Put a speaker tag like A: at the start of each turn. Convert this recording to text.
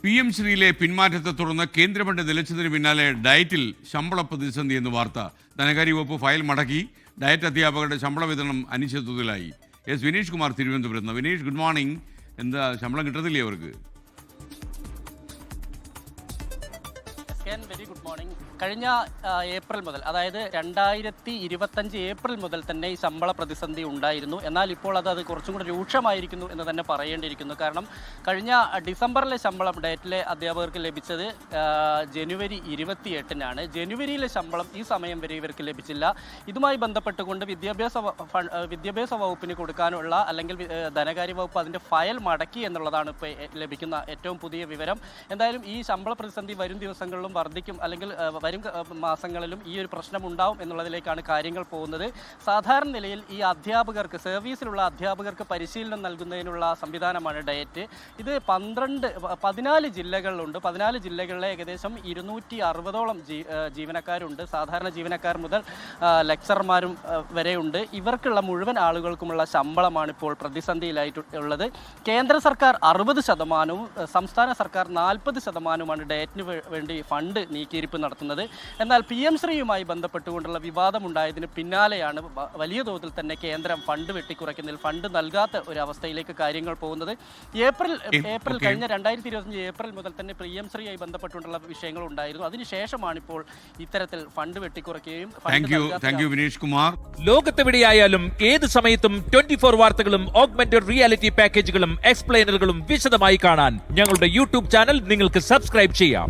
A: PM ശ്രീയിലെ പിന്മാറ്റത്തെ തുടർന്ന് കേന്ദ്ര fund നിലച്ചതിന് പിന്നാലെ ഡയറ്റിൽ ശമ്പള പ്രതിസന്ധി എന്ന് വാർത്ത. ധനകാര്യ വകുപ്പ് ഫയൽ മടക്കി. ഡയറ്റ് അധ്യാപകരുടെ ശമ്പള വിതരണം അനിശ്ചിതത്വത്തിലായി. എസ് വിനീഷ് കുമാർ തിരുവനന്തപുരത്ത്. Vineesh, good morning. എന്താ ശമ്പളം കിട്ടത്തില്ലേ അവർക്ക്?
B: Very good morning. കഴിഞ്ഞ ഏപ്രിൽ മുതൽ, അതായത് 2025 ഏപ്രിൽ മുതൽ തന്നെ ഈ ശമ്പള പ്രതിസന്ധി ഉണ്ടായിരുന്നു. എന്നാൽ ഇപ്പോൾ അത് കുറച്ചും കൂടി രൂക്ഷമായിരിക്കുന്നു എന്ന് തന്നെ പറയേണ്ടിയിരിക്കുന്നു. കാരണം കഴിഞ്ഞ ഡിസംബറിലെ ശമ്പളം ഡയറ്റിലെ അധ്യാപകർക്ക് ലഭിച്ചത് ജനുവരി 28-നാണ്. ജനുവരിയിലെ ശമ്പളം ഈ സമയം വരെ ഇവർക്ക് ലഭിച്ചില്ല. ഇതുമായി ബന്ധപ്പെട്ടുകൊണ്ട് വിദ്യാഭ്യാസ വകുപ്പിന് കൊടുക്കാനുള്ള, അല്ലെങ്കിൽ ധനകാര്യ വകുപ്പ് അതിൻ്റെ ഫയൽ മടക്കി എന്നുള്ളതാണ് ഇപ്പോൾ ലഭിക്കുന്ന ഏറ്റവും പുതിയ വിവരം. എന്തായാലും ഈ ശമ്പള പ്രതിസന്ധി വരും ദിവസങ്ങളിലും വർദ്ധിക്കും, അല്ലെങ്കിൽ വരും മാസങ്ങളിലും ഈ ഒരു പ്രശ്നം ഉണ്ടാവും എന്നുള്ളതിലേക്കാണ് കാര്യങ്ങൾ പോകുന്നത്. സാധാരണ നിലയിൽ ഈ അധ്യാപകർക്ക്, സർവീസിലുള്ള അധ്യാപകർക്ക് പരിശീലനം നൽകുന്നതിനുള്ള സംവിധാനമാണ് ഡയറ്റ്. ഇത് 14 ജില്ലകളിലുണ്ട്. 14 ജില്ലകളിലെ ഏകദേശം 260ഓളം ജീവനക്കാരുണ്ട്. സാധാരണ ജീവനക്കാർ മുതൽ ലെക്ചർമാരും വരെയുണ്ട്. ഇവർക്കുള്ള മുഴുവൻ ആളുകൾക്കുമുള്ള ശമ്പളമാണ് ഇപ്പോൾ പ്രതിസന്ധിയിലായിട്ടുള്ളത്. കേന്ദ്ര സർക്കാർ 60%, സംസ്ഥാന സർക്കാർ 40%മാണ് ഡയറ്റിന് വേണ്ടി ഫണ്ട് നീക്കിയിരിപ്പ് നടത്തുന്നത്. എന്നാൽ PM ശ്രീയുമായി ബന്ധപ്പെട്ടുകൊണ്ടുള്ള വിവാദമുണ്ടായതിന് പിന്നാലെയാണ് വലിയ തോതിൽ തന്നെ കേന്ദ്രം ഫണ്ട് വെട്ടിക്കുറയ്ക്കുന്നതിൽ, ഫണ്ട് നൽകാത്ത ഒരു അവസ്ഥയിലേക്ക് കാര്യങ്ങൾ പോകുന്നത്. ഏപ്രിൽ കഴിഞ്ഞ 2025 ഏപ്രിൽ മുതൽ തന്നെ PM ശ്രീയുമായി ബന്ധപ്പെട്ടുകൊണ്ടുള്ള വിഷയങ്ങൾ ഉണ്ടായിരുന്നു. അതിനുശേഷമാണ് ഇപ്പോൾ ഇത്തരത്തിൽ ഫണ്ട് വെട്ടിക്കുറയ്ക്കുകയും
A: വിനീഷ് കുമാർ.
C: ലോകത്തെവിടെയായാലും ഏത് സമയത്തും 24 വാർത്തകളും ഓഗ്മെന്റഡ് റിയാലിറ്റി പാക്കേജുകളും എക്സ്പ്ലെയിനറുകളും വിശദമായി കാണാൻ ഞങ്ങളുടെ YouTube ചാനൽ നിങ്ങൾക്ക് സബ്സ്ക്രൈബ് ചെയ്യാം.